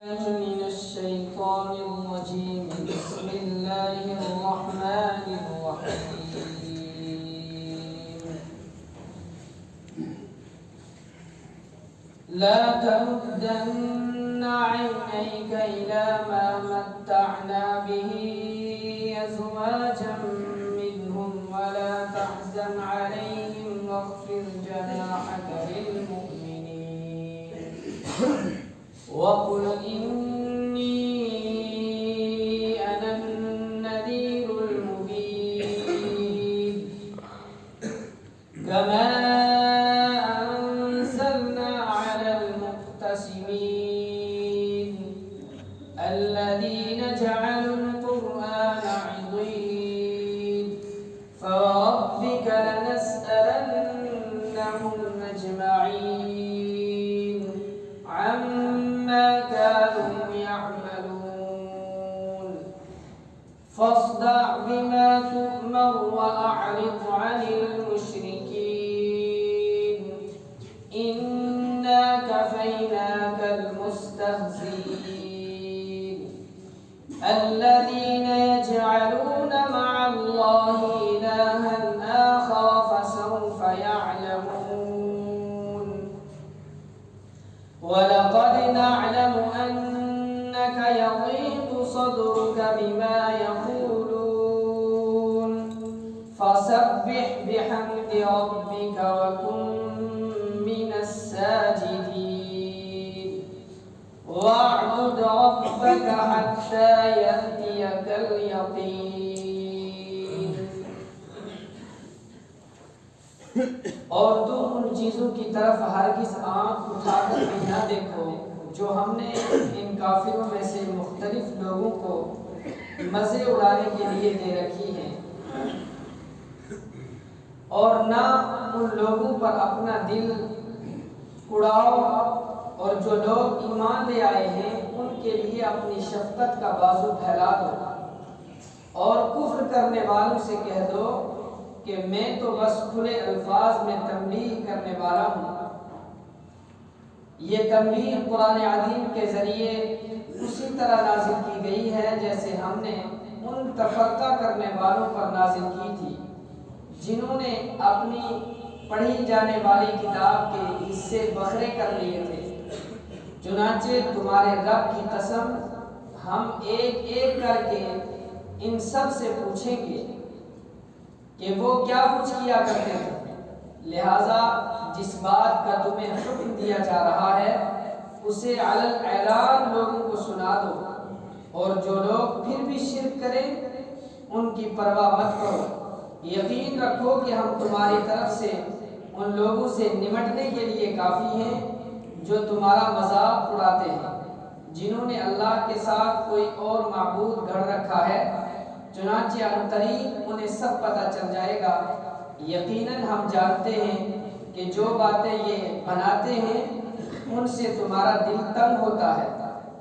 من الشيطان الرجيم. بسم الله الرحمن الرحيم. لا تمدن عينيك إلى ما متعنا به أزواجا منهم ولا تحزن عليهم واخفض جناحك للمؤمنين وقل إني أنا النذير المبين. كما أنزلنا على المقتسمين الذين جعلوا القرآن عضين. فوربك لنسألنهم أجمعين عما كانوا يعملون. فاصدع بما تؤمر وأعرض عن المشركين إنا كفيناك المستهزئين الذين يجعلون مع الله إلها آخر فسوف يعلمون. ولقد نعلم أنك يضيق صدرك بما يقولون فسبح بحمد ربك وكن من الساجدين واعبد ربك حتى يأتيك اليقين. اور تم ان چیزوں کی طرف ہرگز آنکھ اٹھا کر بھی نہ دیکھو جو ہم نے ان کافروں میں سے مختلف لوگوں کو مزے اڑانے کے لیے دے رکھی ہیں، اور نہ ان لوگوں پر اپنا دل اڑاؤ، اور جو لوگ ایمان لے آئے ہیں ان کے لیے اپنی شفقت کا بازو پھیلا دو، اور کفر کرنے والوں سے کہہ دو کہ میں تو بس کھلے الفاظ میں تنبیہ کرنے والا ہوں۔ یہ تنبیہ قرآن عظیم کے ذریعے اسی طرح نازل کی گئی ہے جیسے ہم نے ان تفرقہ کرنے والوں پر نازل کی تھی جنہوں نے اپنی پڑھی جانے والی کتاب کے حصے بکھرے کر لیے تھے۔ چنانچہ تمہارے رب کی قسم ہم ایک ایک کر کے ان سب سے پوچھیں گے کہ وہ کیا کچھ کیا کرتے تھے، لہذا جس بات کا تمہیں حکم دیا جا رہا ہے اسے علی الاعلان لوگوں کو سنا دو، اور جو لوگ پھر بھی شرک کریں ان کی پرواہ مت کرو۔ یقین رکھو کہ ہم تمہاری طرف سے ان لوگوں سے نمٹنے کے لیے کافی ہیں جو تمہارا مذاق اڑاتے ہیں، جنہوں نے اللہ کے ساتھ کوئی اور معبود گھڑ رکھا ہے۔ چنانچہ عنقریب انہیں سب پتہ چل جائے گا۔ یقیناً ہم جانتے ہیں کہ جو باتیں یہ بناتے ہیں ان سے تمہارا دل تنگ ہوتا ہے،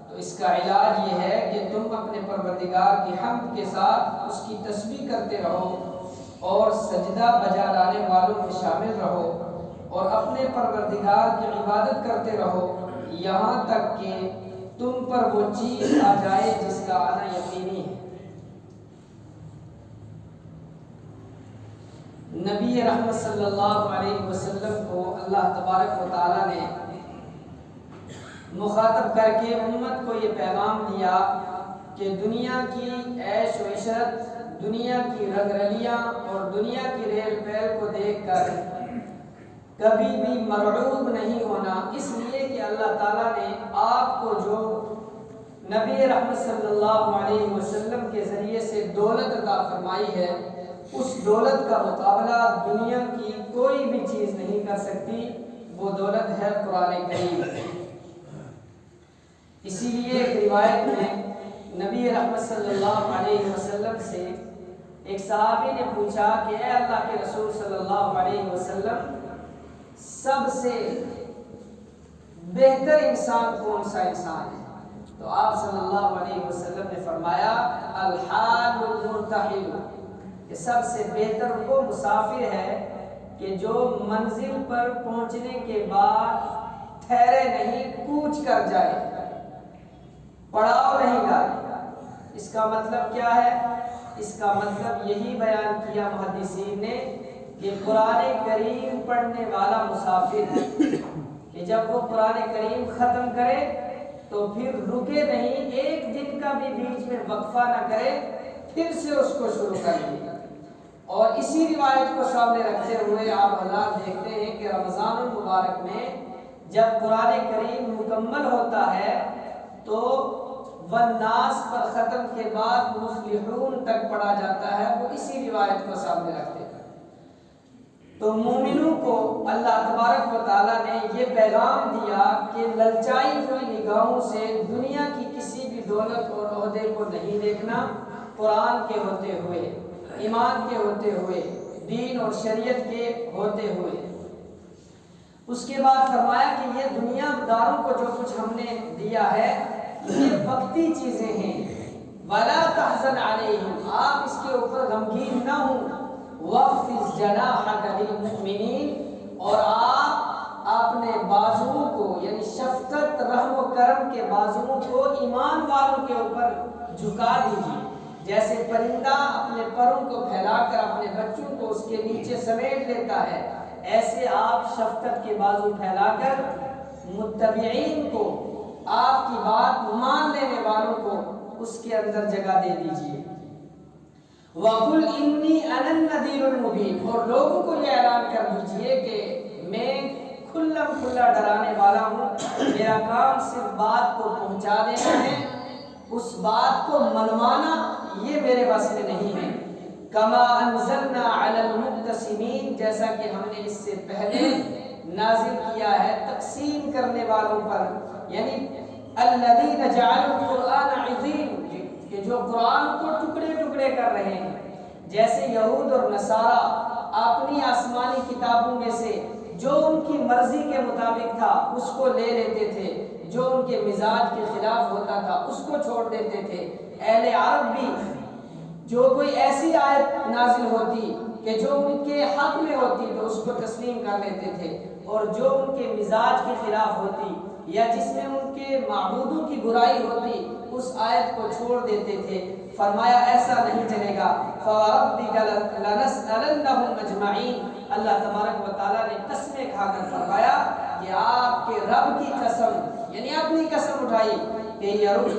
تو اس کا علاج یہ ہے کہ تم اپنے پروردگار کی حمد کے ساتھ اس کی تسبیح کرتے رہو اور سجدہ بجا لانے والوں میں شامل رہو، اور اپنے پروردگار کی عبادت کرتے رہو یہاں تک کہ تم پر وہ چیز آ جائے جس کا آنا یقینی ہے۔ نبی رحمت صلی اللہ علیہ وسلم کو اللہ تبارک و تعالیٰ نے مخاطب کر کے امت کو یہ پیغام دیا کہ دنیا کی عیش و عشرت، دنیا کی رنگ رلیاں اور دنیا کی ریل پیل کو دیکھ کر کبھی بھی مرعوب نہیں ہونا، اس لیے کہ اللہ تعالیٰ نے آپ کو جو نبی رحمت صلی اللہ علیہ وسلم کے ذریعے سے دولت عطا فرمائی ہے اس دولت کا مقابلہ دنیا کی کوئی بھی چیز نہیں کر سکتی۔ وہ دولت ہے قرآن کریم۔ اسی لیے ایک روایت میں نبی رحمت صلی اللہ علیہ وسلم سے ایک صحابی نے پوچھا کہ اے اللہ کے رسول صلی اللہ علیہ وسلم، سب سے بہتر انسان کون سا انسان ہے؟ تو آپ صلی اللہ علیہ وسلم نے فرمایا الحال المرتحل، کہ سب سے بہتر وہ مسافر ہے کہ جو منزل پر پہنچنے کے بعد ٹھہرے نہیں، کوچ کر جائے۔ پڑاؤ نہیں ڈالے۔ اس کا مطلب کیا ہے؟ اس کا مطلب یہی بیان کیا محدثین نے کہ قرآن کریم پڑھنے والا مسافر ہے کہ جب وہ قرآن کریم ختم کرے تو پھر رکے نہیں، ایک دن کا بھی بیچ میں وقفہ نہ کرے، پھر سے اس کو شروع کر دے۔ اور اسی روایت کو سامنے رکھتے ہوئے آپ حضرات دیکھتے ہیں کہ رمضان المبارک میں جب قرآن کریم مکمل ہوتا ہے تو والناس پر ختم کے بعد مفلحون تک پڑھا جاتا ہے، وہ اسی روایت کو سامنے رکھتے ہیں۔ تو مومنوں کو اللہ تبارک و تعالیٰ نے یہ پیغام دیا کہ للچائی ہوئی نگاہوں سے دنیا کی کسی بھی دولت اور عہدے کو نہیں دیکھنا، قرآن کے ہوتے ہوئے، ایمان کے ہوتے ہوئے، دین اور شریعت کے ہوتے ہوئے۔ اس کے بعد فرمایا کہ یہ دنیا داروں کو جو کچھ ہم نے دیا ہے یہ وقتی چیزیں ہیں، وَلَا تَحْزَنْ عَلَيْهِمْ، آپ اس کے اوپر غمگین نہ ہوں، وَخْفِضْ جَنَاحَكَ لِلْمُؤْمِنِينَ، اور آپ اپنے بازوؤں کو یعنی شفقت رحم و کرم کے بازوؤں کو ایمان والوں کے اوپر جھکا دیجیے۔ جیسے پرندہ اپنے پروں کو پھیلا کر اپنے بچوں کو اس کے نیچے سمیٹ لیتا ہے، ایسے آپ شفقت کے بازو پھیلا کر متبعین کو، آپ کی بات مان لینے والوں کو اس کے اندر جگہ دے دیجیے۔ وَقُلْ إِنِّي أَنَا النَّذِيرُ الْمُبِينُ، اور لوگوں کو یہ اعلان کر دیجیے کہ میں کھلم کھلا ڈرانے والا ہوں، میرا کام صرف بات کو پہنچا دینا ہے، اس بات کو منوانا یہ میرے بس میں نہیں ہے۔ کما انزلنا علی المقتسمین، جیسا کہ ہم نے اس سے پہلے نازل کیا ہے تقسیم کرنے والوں پر، یعنی الذین جعلوا القرآن عظیم، کہ جو قرآن کو ٹکڑے ٹکڑے کر رہے ہیں۔ جیسے یہود اور نصارہ اپنی آسمانی کتابوں میں سے جو ان کی مرضی کے مطابق تھا اس کو لے لیتے تھے، جو ان کے مزاج کے خلاف ہوتا تھا اس کو چھوڑ دیتے تھے۔ اہل عرب بھی جو کوئی ایسی آیت نازل ہوتی کہ جو ان کے حق میں ہوتی تو اس کو تسلیم کر لیتے تھے، اور جو ان کے مزاج کے خلاف ہوتی یا جس میں ان کے معبودوں کی برائی ہوتی اس آیت کو چھوڑ دیتے تھے۔ فرمایا ایسا نہیں چلے گا، فَوَرَبِّكَ لَنَسْأَلَنَّهُمْ أَجْمَعِينَ، اللہ تبارک و تعالیٰ نے قسمیں کھا کر فرمایا کہ آپ کے رب کی قسم، یعنی اپنی قسم اٹھائی کہ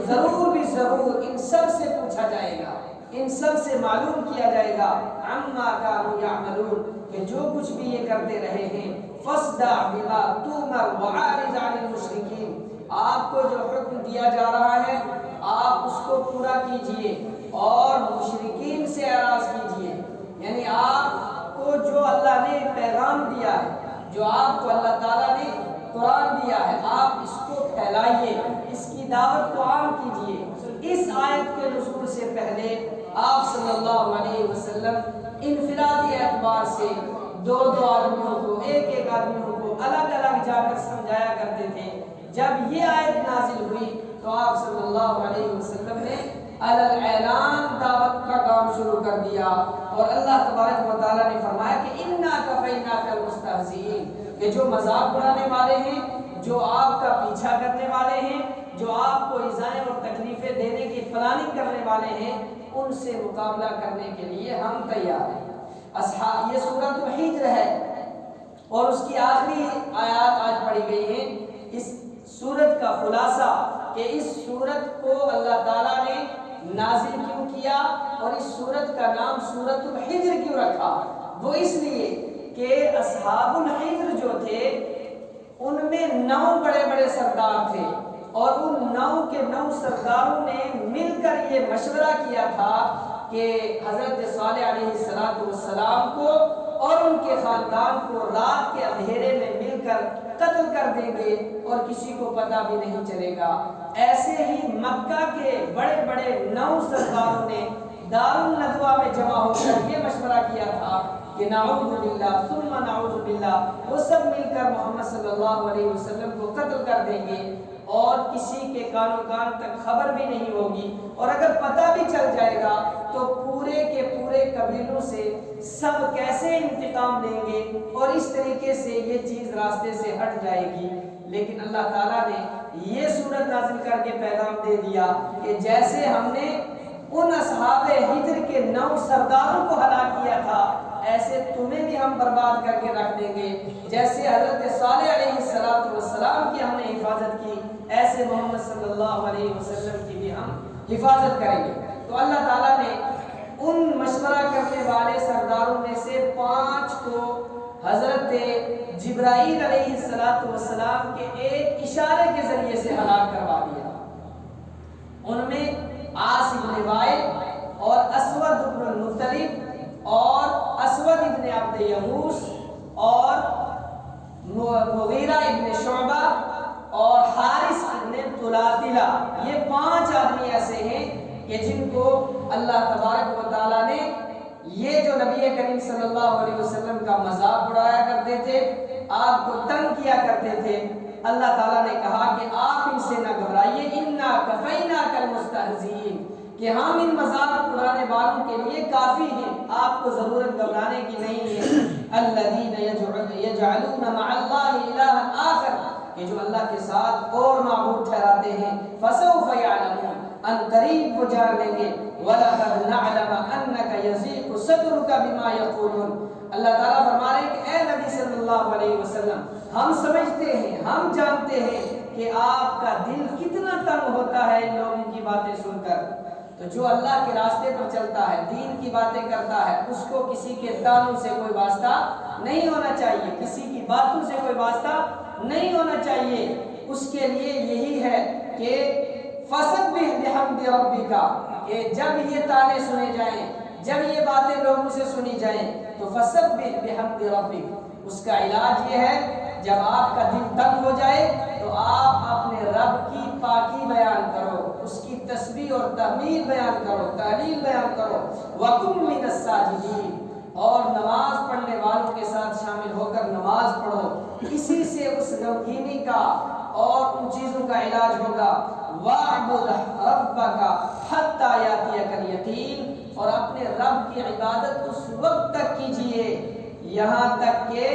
ضرور بھی ضرور ان سب سے پوچھا جائے گا، ان سب سے معلوم کیا جائے گا، عَمَّا كَانُوا يَعْمَلُونَ، کہ جو کچھ بھی یہ کرتے رہے ہیں، فَاصْدَعْ بِمَا تُؤْمَرُ وَأَعْرِضْ عَنِ الْمُشْرِكِينَ، آپ کو جو حکم دیا جا رہا ہے آپ اس کو پورا کیجئے اور مشرکین سے اعراض کیجئے، یعنی آپ کو جو اللہ نے پیغام دیا ہے، جو آپ کو اللہ تعالیٰ نے قرآن دیا ہے، آپ اس کو پھیلائیے، اس کی دعوت کو عام کیجئے۔ اس آیت کے نزول سے پہلے آپ صلی اللہ علیہ وسلم انفرادی اعتبار سے دو آدمیوں کو، ایک آدمیوں کو الگ الگ جا کر سمجھایا کرتے تھے۔ جب یہ آیت نازل ہوئی تو آپ صلی اللہ علیہ وسلم نے اعلان دعوت کا کام شروع کر دیا، اور اللہ تبارک و تعالیٰ نے فرمایا کہ اِنَّا كَفَيْنَاكَ الْمُسْتَهْزِئِينَ، کہ جو مذاق اڑانے والے ہیں، جو آپ کا پیچھا کرنے والے ہیں، جو آپ کو ایذائیں اور تکلیفیں دینے کی پلاننگ کرنے والے ہیں، ان سے مقابلہ کرنے کے لیے ہم تیار ہیں۔ یہ سورۃ الحجر ہے اور اس کی آخری آیات آج پڑھی گئی ہیں۔ اس سورت کا خلاصہ کہ اس سورت کو اللہ تعالیٰ نے نازل کیوں کیا اور اس سورت کا نام سورۃ الحجر کیوں رکھا، وہ اس لیے کہ اصحاب الحجر جو تھے ان میں 9 بڑے بڑے سردار تھے، اور ان 9 کے 9 سرداروں نے مل کر یہ مشورہ کیا تھا کہ حضرت صالح علیہ السلام کو اور ان کے خاندان کو رات کے اندھیرے میں مل کر قتل کر دیں گے اور کسی کو پتہ بھی نہیں چلے گا۔ ایسے ہی مکہ کے بڑے بڑے 9 سرداروں نے دارالندوہ میں جمع ہو کر یہ مشورہ کیا تھا کہ نعوذ باللہ ثم نعوذ باللہ، وہ سب مل کر محمد صلی اللہ علیہ وسلم کو قتل کر دیں گے اور کسی کے کان و کان تک خبر بھی نہیں ہوگی، اور اگر پتہ بھی چل جائے گا تو پورے کے پورے قبیلوں سے سب کیسے انتقام لیں گے، اور اس طریقے سے یہ چیز راستے سے ہٹ جائے گی۔ لیکن اللہ تعالیٰ نے یہ سورت نازل کر کے پیغام دے دیا کہ جیسے ہم نے ان اصحاب ہجر کے 9 سرداروں کو ہلاک کیا تھا ایسے تمہیں بھی ہم برباد کر کے رکھ دیں گے. جیسے حضرت صالح علیہ السلام کی ہم نے حفاظت کی ایسے محمد صلی اللہ علیہ وسلم کی بھی ہم حفاظت کریں گے. تو اللہ تعالیٰ نے ان مشورہ کرنے والے سرداروں میں سے 5 کو حضرت جبرائیل علیہ السلام کے ایک اشارے کے ذریعے سے ہلاک کروا دیا. ان میں عاص بن وائل اور اسود بن المطلب اور اسود ابن عبد یغوث اور مغیرہ ابن شعبہ اور حارث ابن طلاتلہ، یہ 5 آدمی ایسے ہیں کہ جن کو اللہ تبارک و تعالیٰ نے یہ جو نبی کریم صلی اللہ علیہ وسلم کا مذاق اڑایا کرتے تھے، آپ کو تنگ کیا کرتے تھے، اللہ تعالیٰ نے کہا کہ آپ ان سے نہ گھبرائیے، اِنَّا كَفَيْنَاكَ الْمُسْتَهْزِئِينَ، کہ ہم ان مذاق اڑانے والوں کے لیے کافی ہیں، آپ کو ضرورت گھبرانے کی نہیں ہے. الَّذِينَ يَجْعَلُونَ مَعَ اللَّهِ إِلَٰهًا آخَرَ، کہ جو اللہ کے ساتھ اور معبود ٹھہراتے ہیں. فَسَوْفَ يَعْلَمُونَ، ان قریب وہ جان لیں گے. وَلَقَدْ نَعْلَمَ أَنَّكَ يَضِيقُ صَدْرُكَ بِمَا يَقُولُونَ، اللہ تعالیٰ فرما رہے ہیں کہ اے نبی صلی اللہ علیہ وسلم، ہم سمجھتے ہیں، ہم جانتے ہیں کہ آپ کا دل کتنا تنگ ہوتا ہے ان لوگوں کی باتیں سن کر. تو جو اللہ کے راستے پر چلتا ہے، دین کی باتیں کرتا ہے، اس کو کسی کے تانوں سے کوئی واسطہ نہیں ہونا چاہیے، کسی کی باتوں سے کوئی واسطہ نہیں ہونا چاہیے. اس کے لیے یہی ہے کہ فَسَبِّحْ بِحَمْدِ رَبِّكَ، کہ جب یہ تانے سنے جائیں، جب یہ باتیں لوگوں سے سنی جائیں تو فَسَبِّحْ بِحَمْدِ رَبِّكَ، اس کا علاج یہ ہے جب آپ کا دل تنگ ہو جائے تو آپ اپنے رب کی پاکی بیان کرو، اس کی تسبیح اور تحمید بیان کرو، تحلیل بیان کرو. وَقُمْ مِنَ السَّاجِدِينَ، اور نماز پڑھنے والوں کے ساتھ شامل ہو کر نماز پڑھو. اسی سے اس غمگینی کا اور ان چیزوں کا علاج ہوگا. وَاعْبُدْ رَبَّكَ حَتَّى يَأْتِيَكَ الْيَقِينُ، اور اپنے رب کی عبادت اس وقت تک کیجئے یہاں تک کہ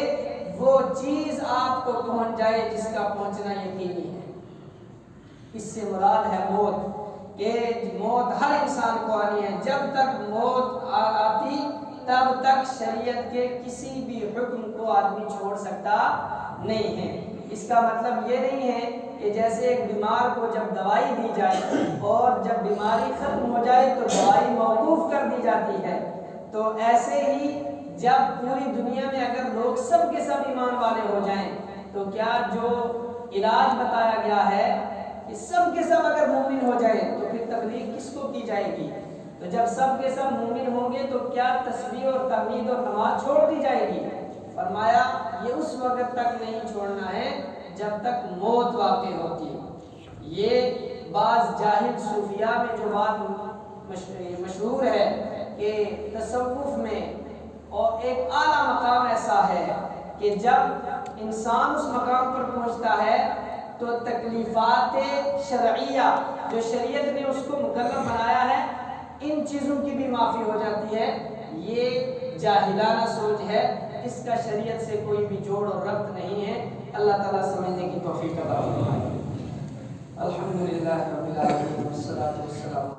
وہ چیز آپ کو پہنچ جائے جس کا پہنچنا یقینی ہے. اس سے مراد ہے موت، کہ موت ہر انسان کو آنی ہے. جب تک موت آتی تب تک شریعت کے کسی بھی حکم کو آدمی چھوڑ سکتا نہیں ہے. اس کا مطلب یہ نہیں ہے کہ جیسے ایک بیمار کو جب دوائی دی جائے اور جب بیماری ختم ہو جائے تو دوائی موقوف کر دی جاتی ہے، تو ایسے ہی جب پوری دنیا میں اگر لوگ سب کے سب ایمان والے ہو جائیں تو کیا جو علاج بتایا گیا ہے کہ سب کے سب اگر مومن ہو جائیں تو پھر تبلیغ کس کو کی جائے گی؟ تو جب سب کے سب مومن ہوں گے تو کیا تسبیح اور تحمید اور نماز چھوڑ دی جائے گی؟ فرمایا یہ اس وقت تک نہیں چھوڑنا ہے جب تک موت واقع ہوتی ہے. یہ بعض جاہل صوفیاء میں جو بات مشہور ہے کہ تصوف میں اور ایک اعلیٰ مقام ایسا ہے کہ جب انسان اس مقام پر پہنچتا ہے تو تکلیفات شرعیہ جو شریعت نے اس کو مکلف بنایا ہے ان چیزوں کی بھی معافی ہو جاتی ہے. یہ جاہلانہ سوچ ہے، اس کا شریعت سے کوئی بھی جوڑ اور ربط نہیں ہے. اللہ تعالیٰ سمجھنے کی توفیق عطا فرمائے. الحمدللہ رب العالمین والصلاۃ والسلام